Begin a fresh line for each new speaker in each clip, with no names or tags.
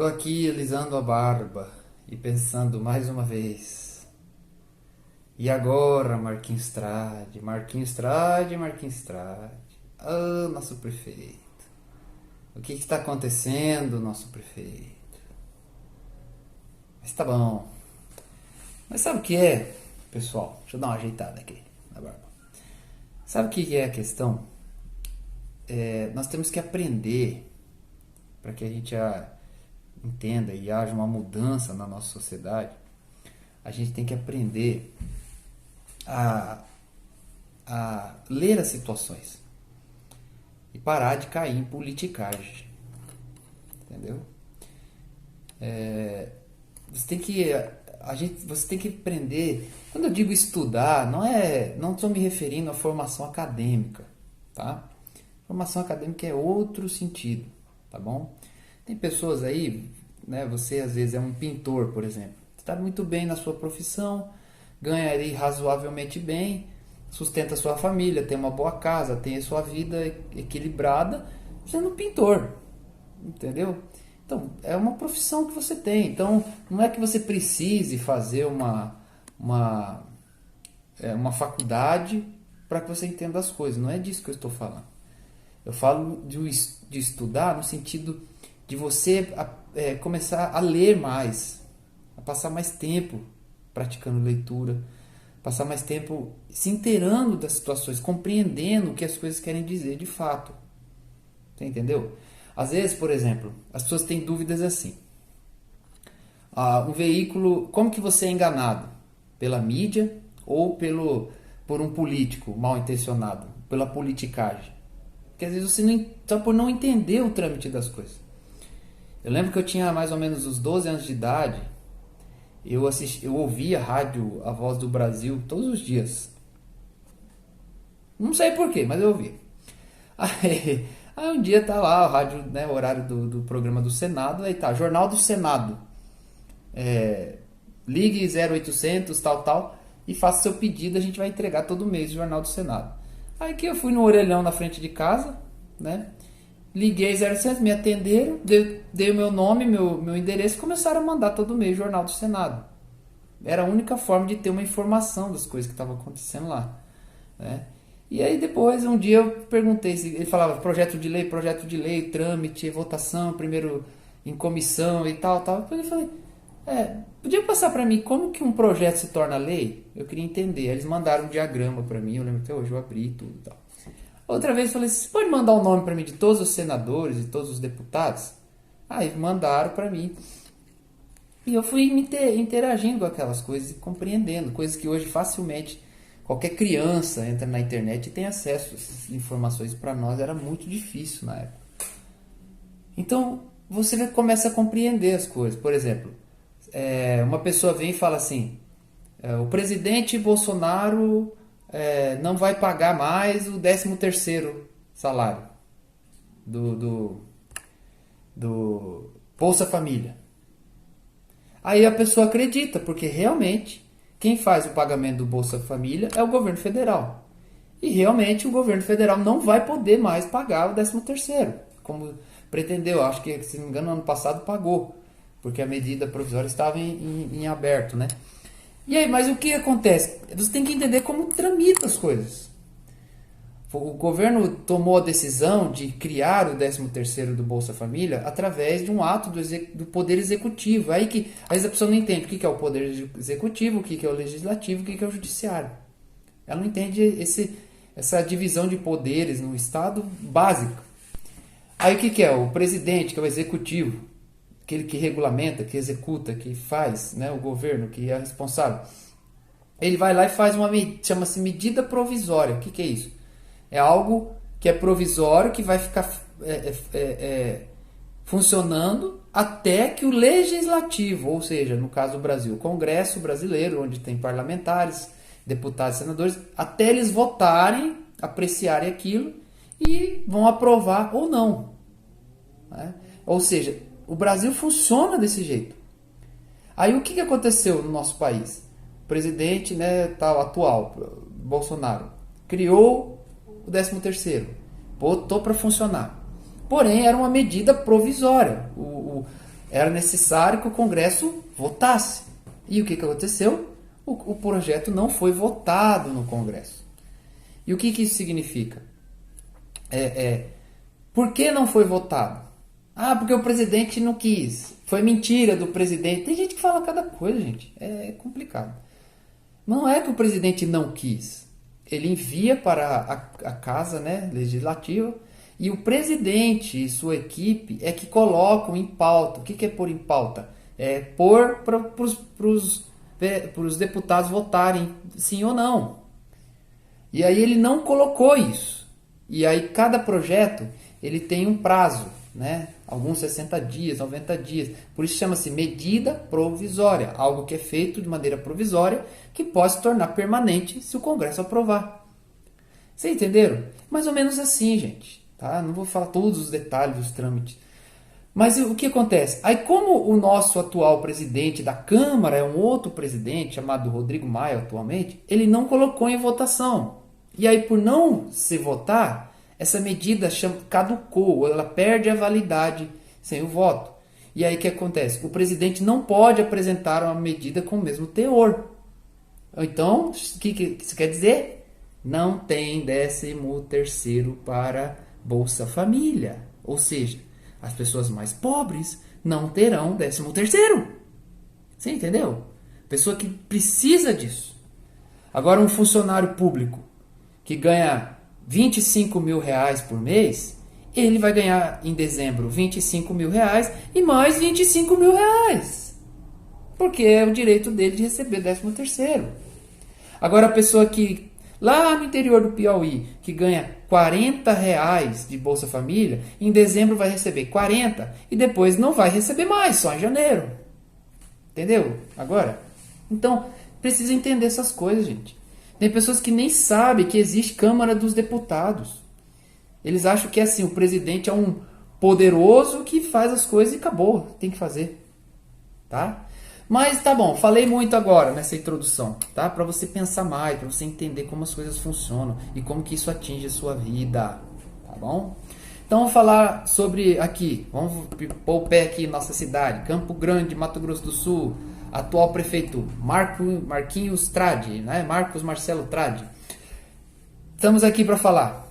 Tô aqui alisando a barba e pensando mais uma vez. E agora, Marquinhos Trade, Marquinhos Trade, Marquinhos Trade. Ah, nosso prefeito. O que está acontecendo, nosso prefeito? Mas tá bom. Mas sabe o que é, pessoal? Deixa eu dar uma ajeitada aqui na barba. Sabe o que é a questão? Nós temos que aprender para que a gente entenda e haja uma mudança na nossa sociedade. A gente tem que aprender a ler as situações e parar de cair em politicagem, entendeu? Você tem que aprender. Quando eu digo estudar, não estou me referindo à formação acadêmica, tá? Formação acadêmica é outro sentido, tá bom? Tem pessoas aí, né? Você às vezes é um pintor, por exemplo, está muito bem na sua profissão, ganha aí razoavelmente bem, sustenta a sua família, tem uma boa casa, tem a sua vida equilibrada, sendo um pintor, entendeu? Então, é uma profissão que você tem. Então, não é que você precise fazer uma faculdade para que você entenda as coisas. Não é disso que eu estou falando. Eu falo de estudar no sentido de você começar a ler mais, a passar mais tempo praticando leitura, passar mais tempo se inteirando das situações, compreendendo o que as coisas querem dizer de fato. Você entendeu? Às vezes, por exemplo, as pessoas têm dúvidas assim. Um veículo, como que você é enganado? Pela mídia ou por um político mal intencionado? Pela politicagem? Porque às vezes você só por não entender o trâmite das coisas. Eu lembro que eu tinha mais ou menos uns 12 anos de idade. Eu ouvia a rádio A Voz do Brasil todos os dias. Não sei porquê, mas eu ouvia. Aí um dia tá lá, o rádio, né, o horário do programa do Senado, aí tá, Jornal do Senado. Ligue 0800, tal, e faça seu pedido, a gente vai entregar todo mês o Jornal do Senado. Aí que eu fui no orelhão na frente de casa, né? Liguei 0800, me atenderam, dei o meu nome, meu endereço, e começaram a mandar todo mês o Jornal do Senado. Era a única forma de ter uma informação das coisas que estavam acontecendo lá, né? E aí depois, um dia eu perguntei, ele falava projeto de lei, trâmite, votação, primeiro em comissão e tal. Depois eu falei, podia passar para mim como que um projeto se torna lei? Eu queria entender. Aí eles mandaram um diagrama para mim, eu lembro até hoje, eu abri tudo e tal. Outra vez eu falei, você pode mandar o nome para mim de todos os senadores e todos os deputados? Aí mandaram para mim. E eu fui me interagindo com aquelas coisas e compreendendo, coisas que hoje facilmente qualquer criança entra na internet e tem acesso a essas informações. Para nós era muito difícil na época. Então você começa a compreender as coisas. Por exemplo, uma pessoa vem e fala assim, o presidente Bolsonaro não vai pagar mais o 13º salário do Bolsa Família. Aí a pessoa acredita, porque realmente quem faz o pagamento do Bolsa Família é o governo federal. E realmente o governo federal não vai poder mais pagar o 13º, como pretendeu. Acho que, se não me engano, no ano passado pagou, porque a medida provisória estava em aberto, né? E aí, mas o que acontece? Você tem que entender como tramita as coisas. O governo tomou a decisão de criar o 13º do Bolsa Família através de um ato do Poder Executivo. Aí que às vezes a pessoa não entende o que é o Poder Executivo, o que é o Legislativo, o que é o Judiciário. Ela não entende essa divisão de poderes no Estado básica. Aí o que é? O presidente, que é o Executivo, aquele que regulamenta, que executa, que faz, né, o governo, que é responsável. Ele vai lá e faz chama-se medida provisória. O que é isso? É algo que é provisório, que vai ficar funcionando até que o legislativo, ou seja, no caso do Brasil, o Congresso brasileiro, onde tem parlamentares, deputados, senadores, até eles votarem, apreciarem aquilo e vão aprovar ou não, né? Ou seja, o Brasil funciona desse jeito. Aí o que aconteceu no nosso país? O presidente, né, atual, Bolsonaro, criou o 13º, botou para funcionar. Porém, era uma medida provisória. era necessário que o Congresso votasse. E o que aconteceu? O projeto não foi votado no Congresso. E o que isso significa? Por que não foi votado? Ah, porque o presidente não quis. Foi mentira do presidente. Tem gente que fala cada coisa, gente. É complicado. Não é que o presidente não quis. Ele envia para a casa, né, legislativa, e o presidente e sua equipe é que colocam em pauta. O que é pôr em pauta? É pôr para os deputados votarem sim ou não. E aí ele não colocou isso. E aí cada projeto ele tem um prazo, né? Alguns 60 dias, 90 dias. Por isso chama-se medida provisória. Algo que é feito de maneira provisória que pode se tornar permanente se o Congresso aprovar. Vocês entenderam? Mais ou menos assim, gente. Tá? Não vou falar todos os detalhes dos trâmites. Mas o que acontece? Aí como o nosso atual presidente da Câmara é um outro presidente, chamado Rodrigo Maia atualmente, ele não colocou em votação. E aí por não se votar, essa medida caducou, ela perde a validade sem o voto. E aí o que acontece? O presidente não pode apresentar uma medida com o mesmo teor. Então, o que isso quer dizer? Não tem 13º para Bolsa Família. Ou seja, as pessoas mais pobres não terão 13º. Você entendeu? Pessoa que precisa disso. Agora um funcionário público que ganha 25 mil reais por mês, ele vai ganhar em dezembro 25 mil reais e mais 25 mil reais. Porque é o direito dele de receber 13º. Agora a pessoa que lá no interior do Piauí, que ganha 40 reais de Bolsa Família, em dezembro vai receber 40 e depois não vai receber mais, só em janeiro. Entendeu? Agora? Então, precisa entender essas coisas, gente. Tem pessoas que nem sabem que existe Câmara dos Deputados. Eles acham que é assim, o presidente é um poderoso que faz as coisas e acabou, tem que fazer. Tá? Mas tá bom, falei muito agora nessa introdução, tá? Para você pensar mais, para você entender como as coisas funcionam e como que isso atinge a sua vida, tá bom? Então vamos falar sobre aqui, vamos pôr o pé aqui em nossa cidade, Campo Grande, Mato Grosso do Sul, atual prefeito Marquinhos Tradi, né? Marcos Marcelo Tradi. Estamos aqui para falar.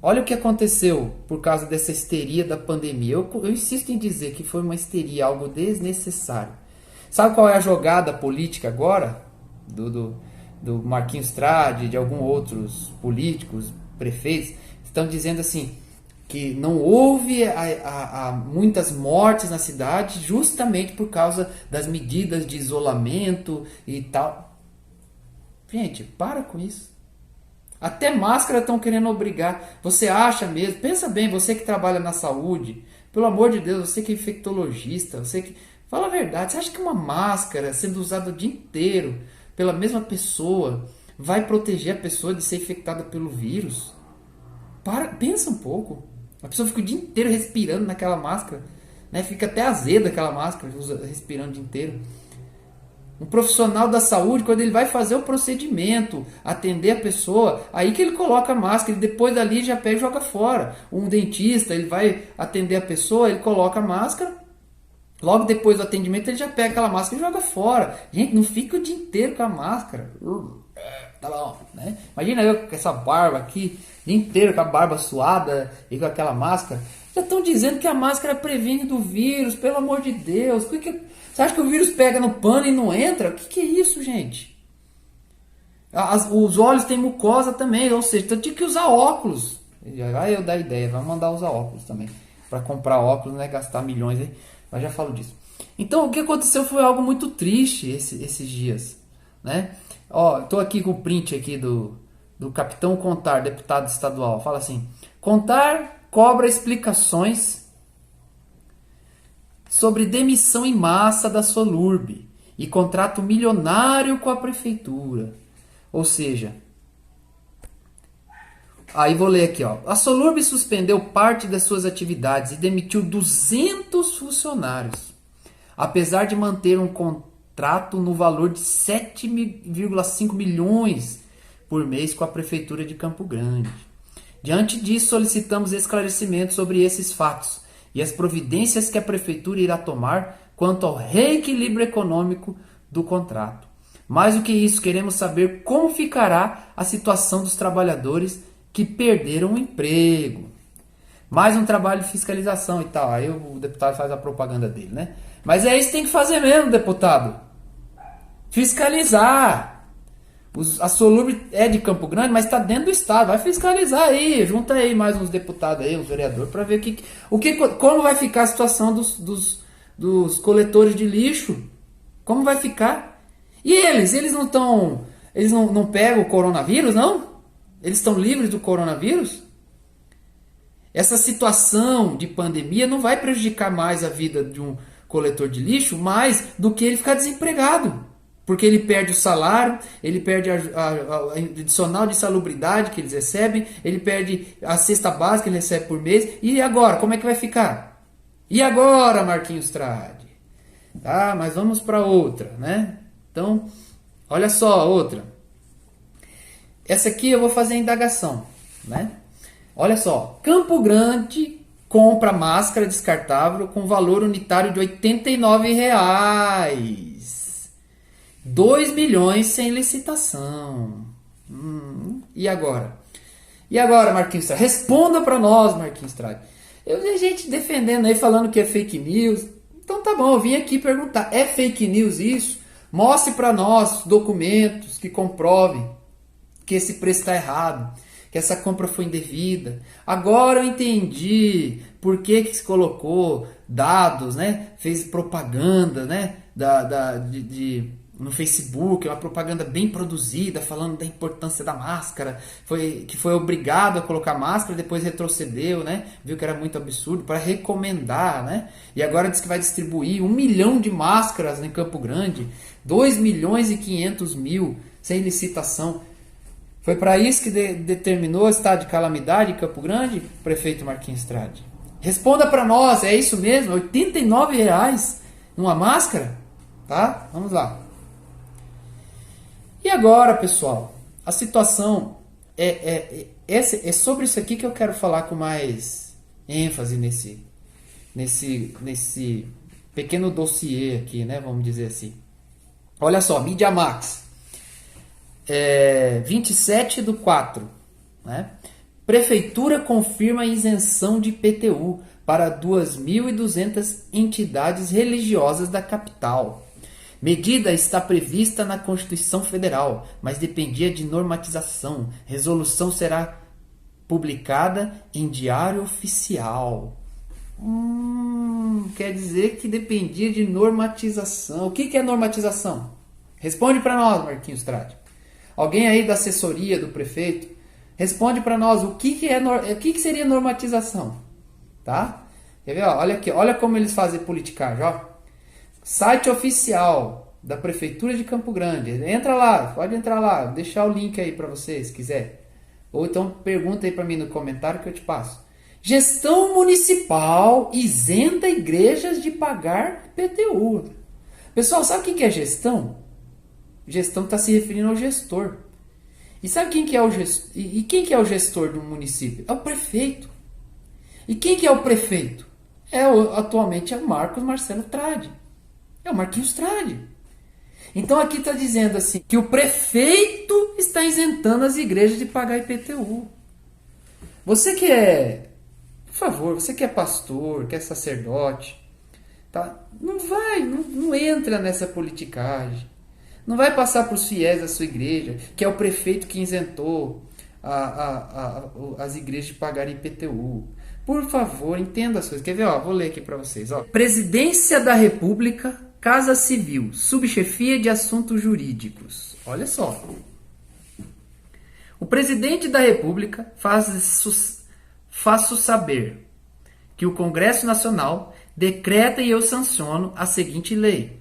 Olha o que aconteceu por causa dessa histeria da pandemia. Eu insisto em dizer que foi uma histeria, algo desnecessário. Sabe qual é a jogada política agora? Do Marquinhos Tradi, de alguns outros políticos, prefeitos, estão dizendo assim, que não houve muitas mortes na cidade justamente por causa das medidas de isolamento e tal. Gente, para com isso. Até máscara estão querendo obrigar. Você acha mesmo? Pensa bem, você que trabalha na saúde, pelo amor de Deus, você que é infectologista, você que... Fala a verdade, você acha que uma máscara sendo usada o dia inteiro pela mesma pessoa vai proteger a pessoa de ser infectada pelo vírus? Pensa um pouco. A pessoa fica o dia inteiro respirando naquela máscara, né? Fica até azeda aquela máscara, respirando o dia inteiro. Um profissional da saúde, quando ele vai fazer o procedimento, atender a pessoa, aí que ele coloca a máscara, e depois dali já pega e joga fora. Um dentista, ele vai atender a pessoa, ele coloca a máscara, logo depois do atendimento ele já pega aquela máscara e joga fora. Gente, não fica o dia inteiro com a máscara. Tá bom, né? Imagina eu com essa barba aqui, o dia inteiro com a barba suada e com aquela máscara. Já estão dizendo que a máscara previne do vírus, pelo amor de Deus. Você acha que o vírus pega no pano e não entra? O que é isso, gente? Os olhos têm mucosa também, ou seja, então tinha que usar óculos. Já vai eu dar ideia, vamos mandar usar óculos também. Para comprar óculos, né? Gastar milhões aí. Mas já falo disso. Então o que aconteceu foi algo muito triste esses dias, né? Ó, tô aqui com o print aqui do Capitão Contar, deputado estadual. Fala assim: Contar cobra explicações sobre demissão em massa da Solurb e contrato milionário com a prefeitura. Ou seja, aí vou ler aqui, ó. A Solurb suspendeu parte das suas atividades e demitiu 200 funcionários, apesar de manter um contrato no valor de 7,5 milhões por mês com a prefeitura de Campo Grande. Diante disso, solicitamos esclarecimentos sobre esses fatos e as providências que a Prefeitura irá tomar quanto ao reequilíbrio econômico do contrato. Mais do que isso, queremos saber como ficará a situação dos trabalhadores que perderam o emprego. Mais um trabalho de fiscalização e tal. Aí o deputado faz a propaganda dele, né? Mas é isso que tem que fazer mesmo, deputado. Fiscalizar. A Solubre é de Campo Grande, mas está dentro do estado. Vai fiscalizar aí. Junta aí mais uns deputados aí, uns vereadores, para ver como vai ficar a situação dos coletores de lixo. Como vai ficar? E eles não estão... Eles não pegam o coronavírus, não? Eles estão livres do coronavírus? Essa situação de pandemia não vai prejudicar mais a vida de um coletor de lixo mais do que ele ficar desempregado. Porque ele perde o salário, ele perde a adicional de salubridade que eles recebem, ele perde a cesta básica que ele recebe por mês. E agora, como é que vai ficar? E agora, Marquinhos Trade? Tá, mas vamos para outra, né? Então, olha só, outra. Essa aqui eu vou fazer a indagação, né? Olha só, Campo Grande compra máscara descartável com valor unitário de R$ 89,00. 2 milhões sem licitação. E agora? E agora, Marquinhos Trade? Responda para nós, Marquinhos Trade. Eu vi gente defendendo aí, falando que é fake news. Então tá bom, eu vim aqui perguntar. É fake news isso? Mostre para nós documentos que comprovem que esse preço está errado, que essa compra foi indevida. Agora eu entendi por que se colocou dados, né? Fez propaganda, né? No Facebook, uma propaganda bem produzida, falando da importância da máscara, que foi obrigado a colocar máscara, depois retrocedeu, né? Viu que era muito absurdo, para recomendar, né? E agora diz que vai distribuir 1 milhão de máscaras em Campo Grande, 2 milhões e 500 mil, sem licitação. Foi para isso que determinou o estado de calamidade em Campo Grande, prefeito Marquinhos Trade? Responda para nós, é isso mesmo? R$ 89,00 numa máscara? Tá? Vamos lá. E agora, pessoal, a situação é sobre isso aqui que eu quero falar com mais ênfase nesse pequeno dossiê aqui, né? Vamos dizer assim. Olha só, Mídia Max, 27/4, né? Prefeitura confirma a isenção de IPTU para 2.200 entidades religiosas da capital. Medida está prevista na Constituição Federal, mas dependia de normatização. Resolução será publicada em Diário Oficial. Quer dizer que dependia de normatização. O que é normatização? Responde para nós, Marquinhos Trade. Alguém aí da assessoria do prefeito, responde para nós o que seria normatização. Tá? Quer ver? Ó, olha aqui, olha como eles fazem politicagem, ó. Site oficial da Prefeitura de Campo Grande. Entra lá, pode entrar lá. Vou deixar o link aí para você, se quiser. Ou então pergunta aí para mim no comentário que eu te passo. Gestão municipal isenta igrejas de pagar IPTU. Pessoal, sabe o que é gestão? Gestão está se referindo ao gestor. E sabe quem que é o gestor? E quem que é o gestor do município? É o prefeito. E quem que é o prefeito? Atualmente é o Marcos Marcelo Trade. É o Marquinhos Trade. Então aqui está dizendo assim, que o prefeito está isentando as igrejas de pagar IPTU. Você que é, por favor, você que é pastor, que é sacerdote, tá? Não entra nessa politicagem. Não vai passar para os fiéis da sua igreja, que é o prefeito que isentou as igrejas de pagar IPTU. Por favor, entenda as coisas. Quer ver? Ó, vou ler aqui para vocês. Ó. Presidência da República, Casa Civil, Subchefia de Assuntos Jurídicos. Olha só. O presidente da República faço saber que o Congresso Nacional decreta e eu sanciono a seguinte lei.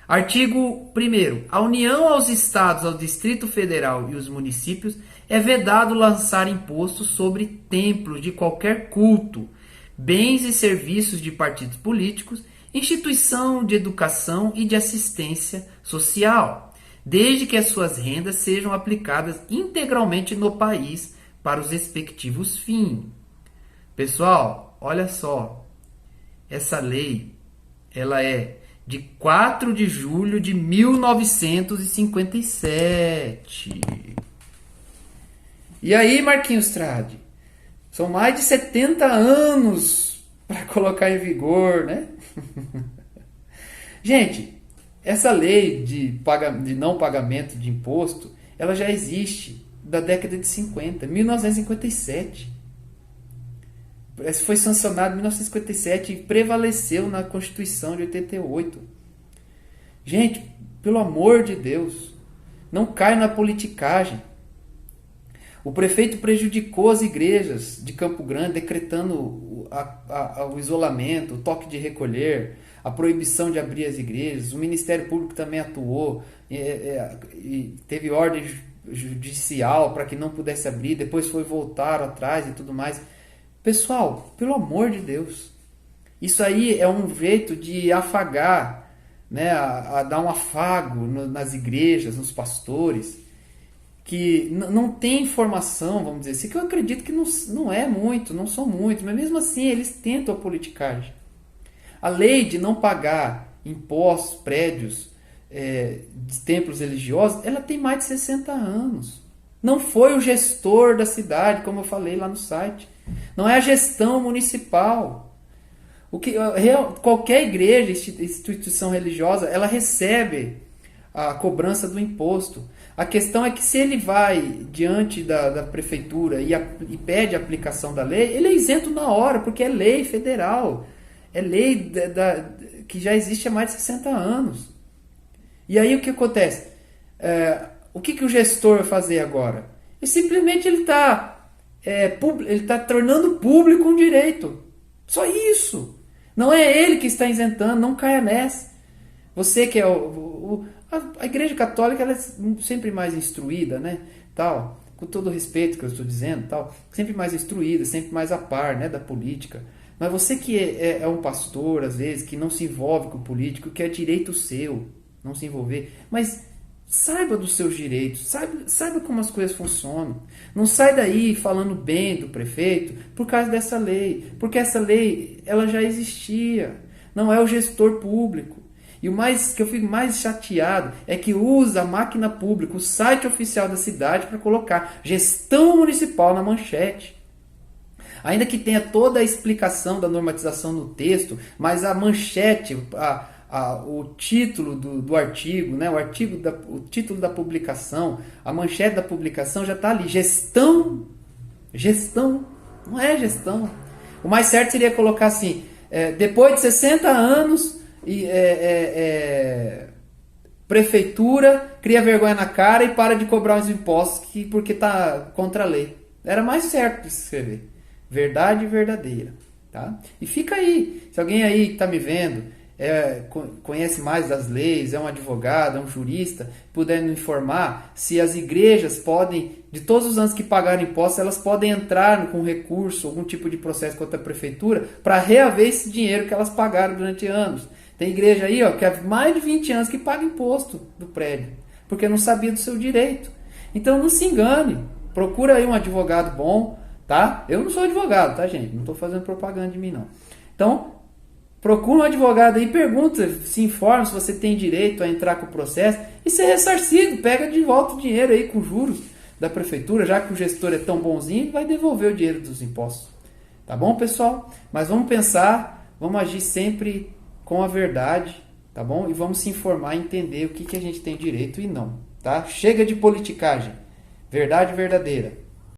Artigo 1º. A União, aos Estados, ao Distrito Federal e os municípios é vedado lançar imposto sobre templos de qualquer culto, bens e serviços de partidos políticos, instituição de educação e de assistência social, desde que as suas rendas sejam aplicadas integralmente no país para os respectivos fins. Pessoal, olha só, essa lei, ela é de 4 de julho de 1957. E aí, Marquinhos Trade? São mais de 70 anos para colocar em vigor, né? Gente, essa lei de não pagamento de imposto, ela já existe da década de 50, 1957. Essa foi sancionada em 1957 e prevaleceu na Constituição de 88. Gente, pelo amor de Deus, não cai na politicagem. O prefeito prejudicou as igrejas de Campo Grande, decretando o isolamento, o toque de recolher, a proibição de abrir as igrejas. O Ministério Público também atuou, e teve ordem judicial para que não pudesse abrir, depois voltaram atrás e tudo mais. Pessoal, pelo amor de Deus, isso aí é um jeito de afagar, né, a dar um afago nas igrejas, nos pastores, que não tem informação, vamos dizer assim, que eu acredito que não são muitos, mas mesmo assim eles tentam a politicagem. A lei de não pagar impostos, prédios de templos religiosos, ela tem mais de 60 anos. Não foi o gestor da cidade, como eu falei lá no site. Não é a gestão municipal. Qualquer igreja, instituição religiosa, ela recebe a cobrança do imposto. A questão é que se ele vai diante da prefeitura e pede a aplicação da lei, ele é isento na hora, porque é lei federal. É lei que já existe há mais de 60 anos. E aí o que acontece? O que o gestor vai fazer agora? Simplesmente ele está tornando público um direito. Só isso. Não é ele que está isentando, não caia nessa. Você que é a Igreja Católica, ela é sempre mais instruída, né? Tal, com todo o respeito que eu estou dizendo, tal, sempre mais instruída, sempre mais a par, né, da política. Mas você que é um pastor, às vezes, que não se envolve com o político, que é direito seu não se envolver, mas saiba dos seus direitos, saiba como as coisas funcionam. Não sai daí falando bem do prefeito por causa dessa lei, porque essa lei ela já existia, não é o gestor público. E o que eu fico mais chateado é que usa a máquina pública, o site oficial da cidade, para colocar gestão municipal na manchete. Ainda que tenha toda a explicação da normatização no texto, mas a manchete, o título do artigo, né, o título da publicação, a manchete da publicação já está ali. Gestão, não é gestão. O mais certo seria colocar assim, depois de 60 anos... prefeitura cria vergonha na cara e para de cobrar os impostos porque está contra a lei. Era mais certo de escrever verdade verdadeira, tá? E fica aí, se alguém aí que está me vendo conhece mais das leis, é um advogado, é um jurista, puder me informar se as igrejas podem, de todos os anos que pagaram impostos, elas podem entrar com recurso, algum tipo de processo contra a prefeitura para reaver esse dinheiro que elas pagaram durante anos. Tem igreja aí, que há mais de 20 anos que paga imposto do prédio, porque não sabia do seu direito. Então não se engane, procura aí um advogado bom, tá? Eu não sou advogado, tá, gente? Não estou fazendo propaganda de mim, não. Então, procura um advogado aí, pergunta, se informa se você tem direito a entrar com o processo e ser ressarcido, pega de volta o dinheiro aí com juros da prefeitura, já que o gestor é tão bonzinho, vai devolver o dinheiro dos impostos. Tá bom, pessoal? Mas vamos pensar, vamos agir sempre com a verdade, tá bom? E vamos se informar e entender o que a gente tem direito e não, tá? Chega de politicagem. Verdade verdadeira.